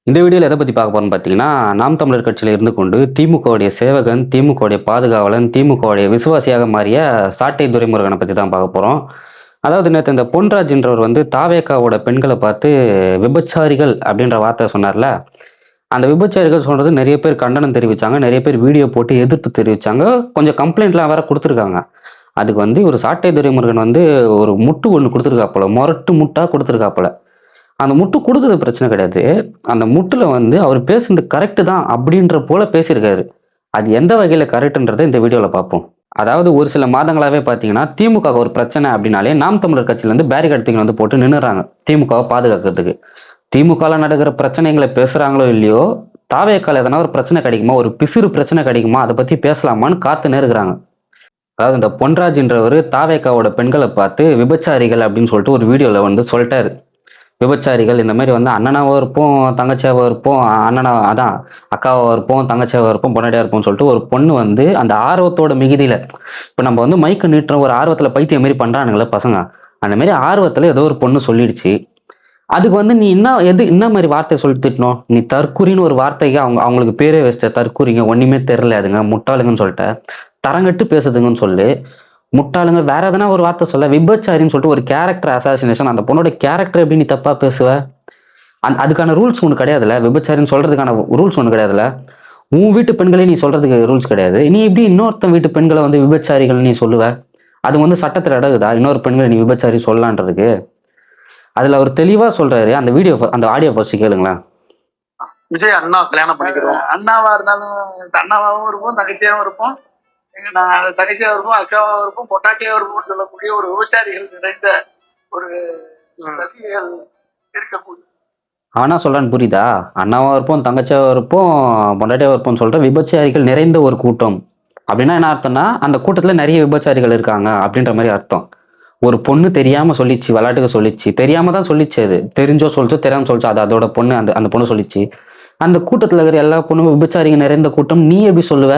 இந்த வீடியோல எத பத்தி பார்க்க போறோம்னு பார்த்தீங்கன்னா, நாம் தமிழர் கட்சியில இருந்து கொண்டு திமுகவுடைய சேவகன், திமுகவுடைய பாதுகாவலன், திமுகவுடைய விசுவாசியாக மாறிய சாட்டை துரைமுருகன பத்தி தான் பார்க்க போறோம். அதாவது நேத்து இந்த பொன்ராஜ்ன்றவர் வந்து தாவேகாவோட பெண்கள பார்த்து விபச்சாரிகள் அப்படின்ற வார்த்தை சொன்னார்ல. அந்த விபச்சாரிகள் சொல்றது நெறைய பேர் கண்டனம் தெரிவிச்சாங்க. நெறைய பேர் வீடியோ போட்டு எதிர்ப்பு தெரிவிச்சாங்க. கொஞ்சம் கம்ப்ளைண்ட்லாம் வேற குடுத்துருக்காங்க. அதுக்கு வந்து இவரு சாட்டை துரைமுருகன் வந்து ஒரு முட்டு ஒண்ணு குடுத்துருக்காப்புல. மொரட்டு முட்டா குடுத்துருக்காப்புல. அந்த முட்டு குடுத்தது பிரச்சனை கிடையாது. அந்த முட்டுல வந்து அவரு பேசுனது கரெக்ட் தான் அப்படின்ற போல பேசியிருக்காரு. அது எந்த வகையில கரெக்ட்ன்றத இந்த வீடியோல பார்ப்போம். அதாவது ஒரு சில மாதங்களாவே பார்த்தீங்கன்னா, திமுகவுக்கு ஒரு பிரச்சனை அப்படின்னாலே, நாம் தமிழர் கட்சியிலருந்து பேரிகார்ட் தூக்கின்னு வந்து போட்டு நின்னுறாங்க. திமுகவ பாதுகாக்கிறதுக்கு. திமுகல நடக்கிற பிரச்சனைகள பேசுறாங்களோ இல்லையோ, தாவேக்கால எதனா ஒரு பிரச்சனை கிடைக்குமா? ஒரு பிசிறு பிரச்சனை கிடைக்குமா? அத பத்தி பேசலாமான்னு காத்துன்னே இருக்கிறாங்க. அதாவது இந்த பொன்ராஜ்ன்றவரு தாவேக்காவோட பெண்கள பார்த்து விபச்சாரிகள் அப்படின்னு சொல்லிட்டு ஒரு வீடியோல வந்து சொல்ட்டாரு. விபச்சாரிகள் இந்த மாரி வந்து அண்ணனாவா இருப்போம், தங்கச்சியாவா இருப்போம், அண்ணனா அதான் அக்காவா இருப்போம், தங்கச்சியாவா இருப்போம், பொண்டாட்டியா இருப்போம்ன்னு சொல்லிட்டு ஒரு பொண்ணு வந்து அந்த ஆர்வத்தோட மிகுதியில, இப்ப நம்ம வந்து மைக்க நீட்டுறோம் ஒரு ஆர்வத்துல பைத்தியம் மாரி பண்றானுங்கல்ல பசங்க. அந்த மாரி ஆர்வத்துல ஏதோ ஒரு பொண்ணு சொல்லிடுச்சு. அதுக்கு வந்து நீ என்ன மாரி வார்த்தை சொல்லி திட்டணும்? நீ தற்குறின்னு ஒரு வார்த்தைக்கு அவங்களுக்கு பேரே வச்சுட்ட. தற்குறிங்க, ஒண்ணுமே தெரியல அதுங்க, முட்டாளுங்கன்னு சொல்லிட்ட. தரங்கெட்டு பேசுதுங்கன்னு சொல்லு. முட்டாளுங்க வேற எதனா ஒரு வார்த்தை சொல்ல. விபச்சாரின்னு சொல்லிட்டு ஒரு கேரக்டர் அசாசினேஷன். அந்த பொண்ணோட கேரக்டர் எப்படி நீ தப்பா பேசுவ? அதுக்கான ரூல்ஸ் ஒண்ணு கிடையாதுல்ல. விபச்சாரின்னு சொல்றதுக்கான ரூல்ஸ் ஒண்ணு கிடையாதுல்ல. உன் வீட்டு பெண்களே நீ சொல்றதுக்கு ரூல்ஸ் கிடையாது. நீ எப்படி இன்னொருத்தன் வீட்டு பெண்கள வந்து விபச்சாரிகள்னு நீ சொல்லுவ? அது வந்து சட்டத்துல அடங்குதா? இன்னொரு பெண்கள நீ விபச்சாரி சொல்லலான்றதுக்கு? அதுல அவர் தெளிவா சொல்றாரு. அந்த வீடியோ அந்த ஆடியோ ஃபர்ஸ்ட் கேளுங்களேன். விஜய் அண்ணா கல்யாணம் பண்ணிக்கிறோம். அண்ணாவா இருந்தாலும் அண்ணாவாவும் இருப்போம், தங்கச்சியாவும் இருப்போம். நான் தங்கச்சியா இருப்போம், அக்காவா இருப்போம், பொட்டாட்டியா இருப்போம் சொல்லக்கூடிய ஒரு விபச்சாரிகள் நிறைந்த ஒரு ரசிகர்கள் இருக்கக்கூடிய. அவனா சொல்றான்னு புரியுதா? அண்ணாவா இருப்போம், தங்கச்சியாவா இருப்போம், பொண்டாட்டியாவா இருப்போம்னு சொல்ற விபச்சாரிகள் நிறைந்த ஒரு கூட்டம். அப்படின்னா என்ன அர்த்தம்னா, அந்த கூட்டத்துல நிறைய விபச்சாரிகள் இருக்காங்க அப்படின்ற மாதிரி அர்த்தம். ஒரு பொண்ணு தெரியாம சொல்லிச்சு, விளையாட்டுக்கு சொல்லிச்சு. தெரியாம தான் சொல்லிச்சு அது. தெரிஞ்சோ சொல்லிச்சோ, தெரியாம சொல்லிச்சோ, அது அதோட பொண்ணு. அந்த அந்த பொண்ணு சொல்லிச்சு. அந்த கூட்டத்துல இருக்கிற எல்லா பொண்ணும் விபச்சாரிங்க நிறைந்த கூட்டம். நீ எப்படி சொல்லுவ?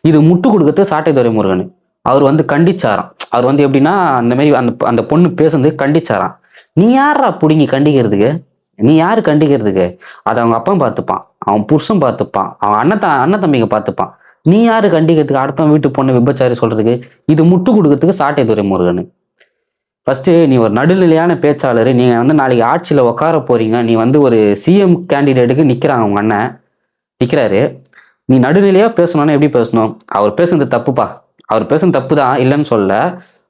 இது முட்டு கொடுக்கறது சாட்டை துரைமுருகன். அவர் வந்து கண்டிச்சாராம். அவர் வந்து எப்படின்னா, அந்த மாதிரி அந்த அந்த பொண்ணு பேசுனது கண்டிச்சாராம். நீ யாரா புடிங்கி கண்டிக்கிறதுக்கு? நீ யாரு கண்டிக்கிறதுக்கு? அத அவங்க அப்பன் பார்த்துப்பான். அவன் புருஷன் பார்த்துப்பான். அவன் அண்ணன் தம்பிங்க பார்த்துப்பான். நீ யாரு கண்டிக்கிறதுக்கு? அடுத்தவன் வீட்டு பொண்ணு விபச்சாரி சொல்றதுக்கு? இது முட்டு கொடுக்கறதுக்கு சாட்டை துரைமுருகன். ஃபர்ஸ்ட்டு நீ ஒரு நடுநிலையான பேச்சாளரு. நீங்க வந்து நாளைக்கு ஆட்சியில உட்கார போறீங்க. நீ வந்து ஒரு சிஎம் கேண்டிடேட்டுக்கு நிக்கிறாங்க உங்க அண்ணன். நிக்கிறாரு. நீ நடுநிலையா பேசணும்னா எப்படி பேசணும்? அவர் பேசுனது தப்புப்பா. அவர் பேசுனது தப்பு தான், இல்லைன்னு சொல்லல.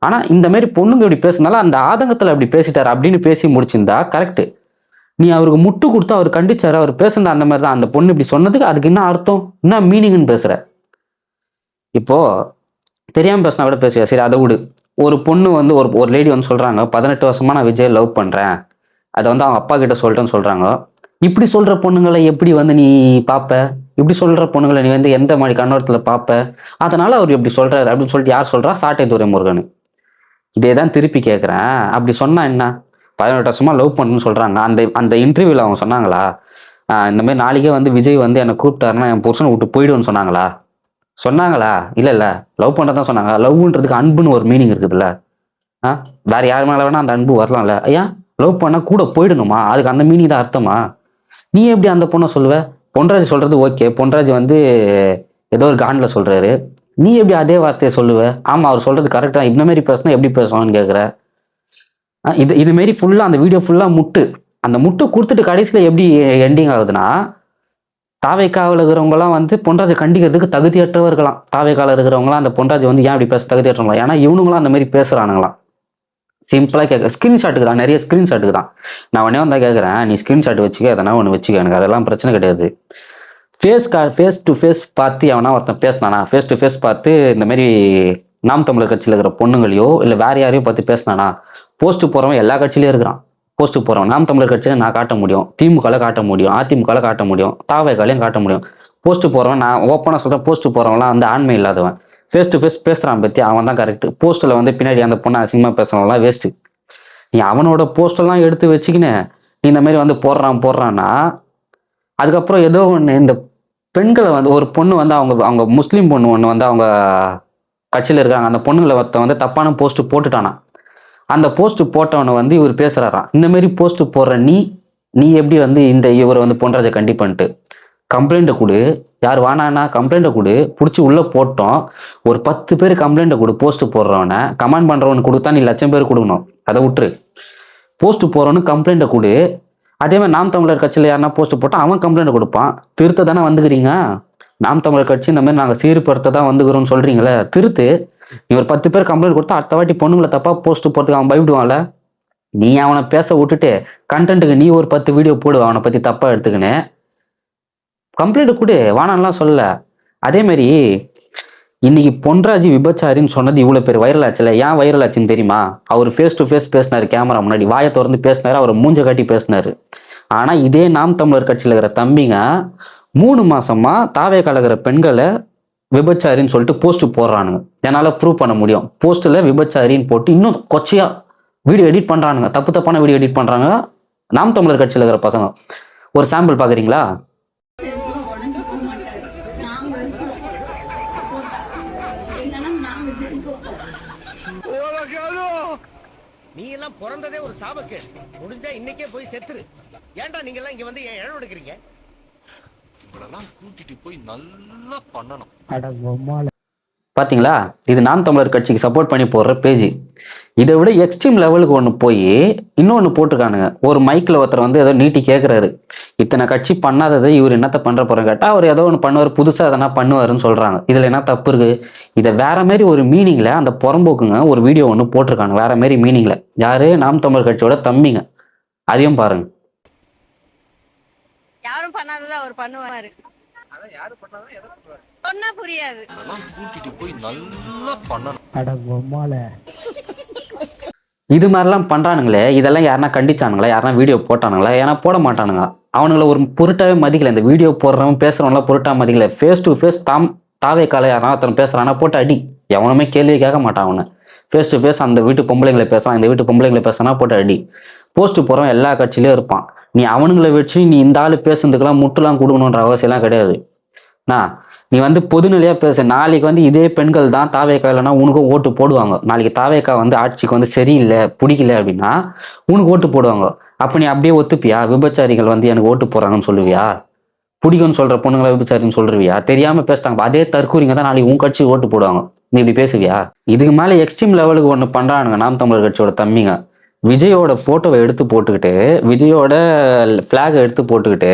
ஆனா இந்த மாதிரி பொண்ணுங்க இப்படி பேசுனால அந்த ஆதங்கத்துல அப்படி பேசிட்டாரு அப்படின்னு பேசி முடிச்சிருந்தா கரெக்ட். நீ அவருக்கு முட்டு கொடுத்து அவர் கண்டிச்சாரு. அவர் பேசுனது அந்த மாதிரி தான். அந்த பொண்ணு இப்படி சொன்னதுக்கு அதுக்கு என்ன அர்த்தம்? என்ன மீனிங்னு பேசுற? இப்போ தெரியாம பேசினா கூட பேசுவியா? சரி, அதை விடு. ஒரு பொண்ணு வந்து ஒரு ஒரு லேடி வந்து சொல்றாங்க, 18 வருஷமா நான் விஜய் லவ் பண்றேன். அதை வந்து அவங்க அப்பா கிட்ட சொல்லிட்டேன்னு சொல்றாங்க. இப்படி சொல்ற பொண்ணுங்களை எப்படி வந்து நீ பாப்ப? இப்படி சொல்ற பொண்ணுங்களை நீ வந்து எந்த மாதிரி கண்ணோட்டத்துல பாப்ப? அதனால அவர் இப்படி சொல்றாரு அப்படின்னு சொல்லிட்டு யார் சொல்றா? சாட்டை துரைமுருகன். இதேதான் திருப்பி கேட்கிறேன். அப்படி சொன்னா என்ன? 18 வருஷமா லவ் பண்ணுன்னு சொல்றாங்க. அந்த அந்த இன்டர்வியூல அவங்க சொன்னாங்களா? இந்த மாதிரி நாளைக்கே வந்து விஜய் வந்து என்னை கூப்பிட்டாருன்னா என் புருஷனை விட்டு போயிடுவேன்னு சொன்னாங்களா? சொன்னாங்களா? இல்ல. லவ் பண்றதான் சொன்னாங்க. லவ்ன்றதுக்கு அன்புன்னு ஒரு மீனிங் இருக்குதுல்ல. ஆ? வேற யார் மேல வேணா அந்த அன்பு வரலாம்ல. ஏன் லவ் பண்ணா கூட போயிடணுமா? அதுக்கு அந்த மீனிங் தான் அர்த்தமா? நீ எப்படி அந்த பொண்ணை சொல்லுவ? பொன்ராஜ் சொல்றது ஓகே. பொன்ராஜ் வந்து ஏதோ ஒரு காண்ட்ல சொல்றாரு. நீ எப்படி அதே வார்த்தையை சொல்லுவ? ஆமா, அவர் சொல்றது கரெக்ட் தான். இந்த மாதிரி பேசினா எப்படி பேசுவான்னு கேக்குற? இது மாரி ஃபுல்லா அந்த வீடியோ ஃபுல்லா முட்டு. அந்த முட்டு கொடுத்துட்டு கடைசியில எப்படி எண்டிங் ஆகுதுன்னா, தாவேக்காவில் இருக்கிறவங்கலாம் வந்து பொன்ராஜை கண்டிக்கிறதுக்கு தகுதியற்றவர்களாம். தாவேக்காவில் இருக்கிறவங்களாம் அந்த பொன்ராஜ் வந்து ஏன் அப்படி பேச தகுதியற்றவங்களா? ஏன்னா இவனுங்களாம் அந்த மாதிரி பேசுறானுங்களாம். சிம்பிளா கேட்க ஸ்கிரீன்ஷாட்டுக்கு தான், நிறைய ஸ்கிரீன்ஷாட்டுக்கு தான். நான் உடனே வந்தா கேட்குறேன், நீ ஸ்கிரீன்ஷாட் வச்சுக்க, எதனா ஒன்று வச்சுக்க, எனக்கு அதெல்லாம் பிரச்சனை கிடையாது. ஃபேஸ் டு ஃபேஸ் பார்த்து எவனா ஒருத்தன் பேசினானா? ஃபேஸ் டு ஃபேஸ் பார்த்து இந்த மாதிரி நாம் தமிழர் கட்சியில் இருக்கிற பொண்ணுங்களையோ இல்லை வேற யாரையோ பார்த்து பேசினானா? போஸ்ட் போறவன் எல்லா கட்சியிலையும் இருக்கிறான். போஸ்ட் போறவன் நாம் தமிழர் கட்சியில நான் காட்ட முடியும், திமுகல காட்ட முடியும், அதிமுகல காட்ட முடியும், தாவேக்காலையும் காட்ட முடியும். போஸ்ட் போறவன் நான் ஓப்பனாக சொல்றேன், போஸ்ட் போறவன்லாம் வந்து ஆண்மை இல்லாதவன். ஃபேஸ் டு ஃபேஸ் பேசுறான் பத்தி அவன் தான் கரெக்ட். போஸ்ட்ல வந்து பின்னாடி அந்த பொண்ணை அசிங்கமா பேசுறவங்கலாம் வேஸ்ட். நீ அவனோட போஸ்டெல்லாம் எடுத்து வச்சுக்கின்னு நீ இந்த மாதிரி வந்து போடுறான்னா, அதுக்கப்புறம் ஏதோ ஒன்று இந்த பெண்களை வந்து ஒரு பொண்ணு வந்து அவங்க அவங்க முஸ்லீம் பொண்ணு ஒன்று வந்து அவங்க கட்சியில் இருக்காங்க. அந்த பொண்ணுங்களை ஒருத்தன் வந்து தப்பான போஸ்ட் போட்டுட்டானா? அந்த போஸ்ட் போட்டவனை வந்து இவர் பேசுறாராம், இந்த மாதிரி போஸ்ட் போடுற நீ எப்படி வந்து இவரை வந்து பொன்ராஜை கண்டிப்பன்ட்டு கம்ப்ளைண்ட்டை கொடு. யார் வானானா கம்ப்ளைண்ட்டை கொடு, பிடிச்சி உள்ளே போட்டோம். ஒரு 10 பேர் கம்ப்ளைண்ட்டை கொடு. போஸ்ட் போடுறவனை கமெண்ட் பண்ணுறவனு கொடுத்தா நீ 1,00,000 பேர் கொடுக்கணும். அதை விட்டுரு. போஸ்ட் போடுறவனு கம்ப்ளைண்ட்டை கொடு. அதே மாதிரி நாம் தமிழர் கட்சியில் யாருன்னா போஸ்ட் போட்டால் அவன் கம்ப்ளைண்ட் கொடுப்பான். திருத்த தானே வந்துக்கிறீங்க. நாம் தமிழர் கட்சி இந்த மாதிரி நாங்கள் சீர்படுத்த தான் வந்துக்கிறோம்னு சொல்கிறீங்களே, திருத்து. நீ ஒரு 10 பேர் கம்ப்ளைண்ட் கொடுத்தா அடுத்த வாட்டி பொண்ணுங்களை தப்பாக போஸ்ட் போகிறதுக்கு அவன் பயப்படுவான்ல. நீ அவனை பேச விட்டுட்டு கண்டென்ட்டுக்கு நீ ஒரு 10 வீடியோ போடு அவனை பற்றி தப்பாக எடுத்துக்கின்னு. கம்ப்ளைண்ட் கொடு, வானான்லாம் சொல்லல. அதே மாதிரி இன்னைக்கு பொன்ராஜ் விபச்சாரின்னு சொன்னது இவ்வளோ பேர் வைரல் ஆச்சுல. ஏன் வைரல் ஆச்சுன்னு தெரியுமா? அவர் ஃபேஸ் டு ஃபேஸ் பேசினார், கேமரா முன்னாடி வாயை திறந்து பேசினாரு, அவர் மூஞ்ச காட்டி பேசினாரு. ஆனால் இதே நாம் தமிழர் கட்சியில் இருக்கிற தம்பிங்க 3 மாசமா தாவே கலகிற பெண்களை விபச்சாரின்னு சொல்லிட்டு போஸ்ட் போடுறானுங்க. என்னால் ப்ரூவ் பண்ண முடியும். போஸ்ட்டில் விபச்சாரின்னு போட்டு இன்னும் கொச்சையா வீடியோ எடிட் பண்ணுறானுங்க. தப்பான வீடியோ எடிட் பண்ணுறாங்க நாம் தமிழர் கட்சியில் இருக்கிற பசங்க. ஒரு சாம்பிள் பார்க்குறீங்களா? நீ எல்லாம் பிறந்ததே ஒரு சாபக்கேடு. முடிஞ்சா இன்னைக்கே போய் செத்துரு. ஏன்டா நீங்க எல்லாம் இங்க வந்து ஏன் இழவு எடுக்கிறீங்க? இவளெல்லாம் கூட்டிட்டு போய் நல்லா பண்ணணும். பார்த்தீங்களா? இது நாம் தமிழர் கட்சிக்கு சப்போர்ட் பண்ணி போடுற பேஜ். இதை விட எக்ஸ்ட்ரீம் லெவலுக்கு ஒன்று போய் இன்னொன்று போட்டிருக்கானுங்க. ஒரு மைக்கில் ஒருத்தர் வந்து ஏதோ நீட்டி கேட்குறாரு, இத்தனை கட்சி பண்ணாததை இவர் என்னத்த பண்ணுற போகிறேன்னு கேட்டால் அவர் ஏதோ ஒன்று பண்ணுவார், புதுசாக எதனா பண்ணுவாருன்னு சொல்கிறாங்க. இதில் என்ன தப்பு இருக்குது? இதை வேற மாரி ஒரு மீனிங்கில் அந்த புறம்போக்குங்க ஒரு வீடியோ ஒன்று போட்டிருக்காங்க வேற மாரி மீனிங்கில். யாரு? நாம் தமிழர் கட்சியோட தம்பிங்க. அதையும் பாருங்க. யாரும் பண்ணாததை அவர் பண்ணுவாரு. அதான் யாரு பண்ணாதான் எதை பண்ணுவாரு சொன்னா புரியாது. இவளெல்லாம் கூட்டிட்டு போய் நல்லா பண்ணணும். இது மாதிரிலாம் பண்ணுறானுங்களே, இதெல்லாம் யாருன்னா கண்டிச்சானுங்களா? யாருன்னா வீடியோ போட்டானுங்களா? ஏன்னா போட மாட்டானுங்க. அவனுங்களை ஒரு பொருட்டாவே மதிக்கல. இந்த வீடியோ போடுறவன் பேசுகிறவங்களாம் பொருட்டா மதிக்கல. ஃபேஸ் டு ஃபேஸ் தாவே காலை யாரா ஒருத்தன் பேசுகிறானா போட்டு அடி. எவனுமே கேள்வி கேட்க மாட்டான். அவனை ஃபேஸ் டு ஃபேஸ் அந்த வீட்டு பொம்பளைங்களை பேசலாம், இந்த வீட்டு பொம்பளைங்களை பேசினா போட்டு அடி. போஸ்ட் போகிறவன் எல்லா கட்சியிலையும் இருப்பான். நீ அவனுங்களை வச்சு நீ இந்த ஆள் பேசுறதுக்கெல்லாம் முட்டுலாம் கொடுக்கணுன்ற அவசியம்லாம் கிடையாது. நீ வந்து பொதுநிலையாக பேச. நாளைக்கு வந்து இதே பெண்கள் தான் தாவேக்கா இல்லைன்னா உனக்கும் ஓட்டு போடுவாங்க. நாளைக்கு தாவேக்கா வந்து ஆட்சிக்கு வந்து சரியில்லை பிடிக்கல அப்படின்னா உனக்கு ஓட்டு போடுவாங்க. அப்போ நீ அப்படியே ஒத்துப்பியா? விபச்சாரிகள் வந்து எனக்கு ஓட்டு போடுறாங்கன்னு சொல்லுவியா? பிடிக்கும்னு சொல்கிற பொண்ணுங்களை விபச்சாரின்னு சொல்லுவியா? தெரியாமல் பேசுறாங்க. அதே தற்கூரிங்க தான் நாளைக்கு உன் கட்சி ஓட்டு போடுவாங்க. நீ இப்படி பேசுவியா? இதுக்கு மேலே எக்ஸ்ட்ரீம் லெவலுக்கு ஒன்று பண்ணுறானுங்க நாம் தமிழர் கட்சியோட தம்பிங்க. விஜயோட போட்டோவை எடுத்து போட்டுக்கிட்டு, விஜயோட ஃபிளாகை எடுத்து போட்டுக்கிட்டு,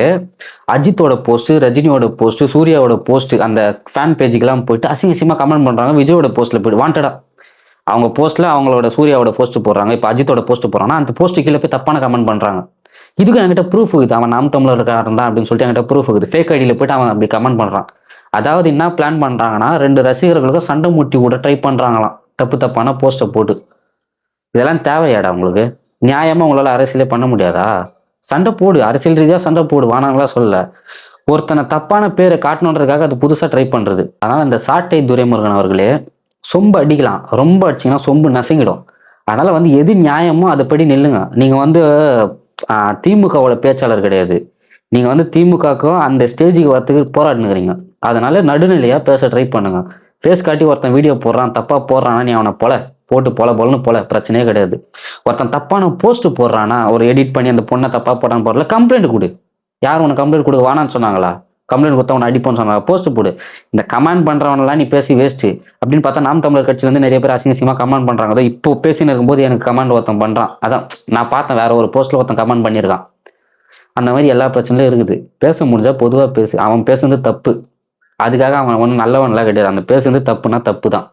அஜித்தோட போஸ்ட், ரஜினியோட போஸ்ட், சூர்யாவோட போஸ்ட், அந்த ஃபேன் பேஜுக்கெல்லாம் போயிட்டு அசிங்கமாக கமெண்ட் பண்ணுறாங்க. விஜயோட போஸ்ட்டில் போய்ட்டு வாண்டடா அவங்க போஸ்ட்டில் அவங்களோட சூர்யாவோட போஸ்ட் போடுறாங்க. இப்போ அஜித்தோட போஸ்ட் போடுறாங்கன்னா அந்த போஸ்ட்டு கீழே போய் தப்பான கமெண்ட் பண்ணுறாங்க. இதுக்கு என்கிட்ட ப்ரூஃப் இருக்குது. அவன் நாம் தமிழர்காரன் தான் அப்படின்னு சொல்லிட்டு என்கிட்ட ப்ரூஃப் இருக்குது. ஃபேக் ஐடியில் போயிட்டு அவன் அப்படி கமெண்ட் பண்ணுறான். அதாவது என்ன பிளான் பண்ணுறாங்கன்னா, 2 ரசிகர்களுக்கும் சண்டை மூட்டி விட ட்ரை பண்ணுறாங்களாம் தப்பான போஸ்ட்டை போட்டு. இதெல்லாம் தேவையாடா உங்களுக்கு? நியாயமாக உங்களால் அரசியலே பண்ண முடியாதா? சண்டை போடு, அரசியல் ரீதியாக சண்டை போடு, வானாங்களா சொல்ல. ஒருத்தனை தப்பான பேரை காட்டணுன்றதுக்காக அது புதுசாக ட்ரை பண்ணுறது. அதனால் இந்த சாட்டை துரைமுருகன் அவர்களே, சொம்பு அடிக்கலாம். ரொம்ப அடிச்சிங்கன்னா சொம்பு நசுங்கிடும். அதனால் வந்து எது நியாயமோ அதுபடி நில்லுங்க. நீங்கள் வந்து திமுகவோட பேச்சாளர் கிடையாது. நீங்கள் வந்து திமுகவுக்கும் அந்த ஸ்டேஜுக்கு வரத்துக்கு போராடினுக்கிறீங்க. அதனால நடுநிலையாக பேச ட்ரை பண்ணுங்க. ஃபேஸ் காட்டி ஒருத்தன் வீடியோ போடுறான், தப்பாக போடுறான்னா நீ அவனை போட்டு போலன்னு பிரச்சனையே கிடையாது. ஒருத்தன் தப்பான போஸ்ட் போடுறானா, ஒரு எடிட் பண்ணி அந்த பொண்ணை தப்பாக போடான்னு போடல, கம்ப்ளைண்ட் கொடு. யார் உனக்கு கம்ப்ளைண்ட் கொடுக்க வேணான்னு சொன்னாங்களா? கம்ப்ளைண்ட் கொடுத்தா உன்னை அடிப்போன்னு சொன்னாங்க. போஸ்ட் போடு. இந்த கமெண்ட் பண்ணுறவனெல்லாம் நீ பேசி வேஸ்ட்டு அப்படின்னு பார்த்தா நாம் தமிழர் கட்சியிலேருந்து நிறைய பேர் அசிங்கமாக கமெண்ட் பண்ணுறாங்க. அதோ இப்போ பேசின்னு இருக்கும்போது எனக்கு கமெண்ட் ஒருத்தன் பண்ணுறான். அதான் நான் பார்த்தேன், வேற ஒரு போஸ்ட்டில் ஒருத்தன் கமெண்ட் பண்ணியிருக்கான். அந்த மாதிரி எல்லா பிரச்சனையும் இருக்குது. பேச முடிஞ்சால் பொதுவாக பேசு. அவன் பேசுனது தப்பு, அதுக்காக அவன் ஒன்றும் நல்லவன்லாம் கிடையாது. அந்த பேசுனது தப்புனா தப்பு தான்.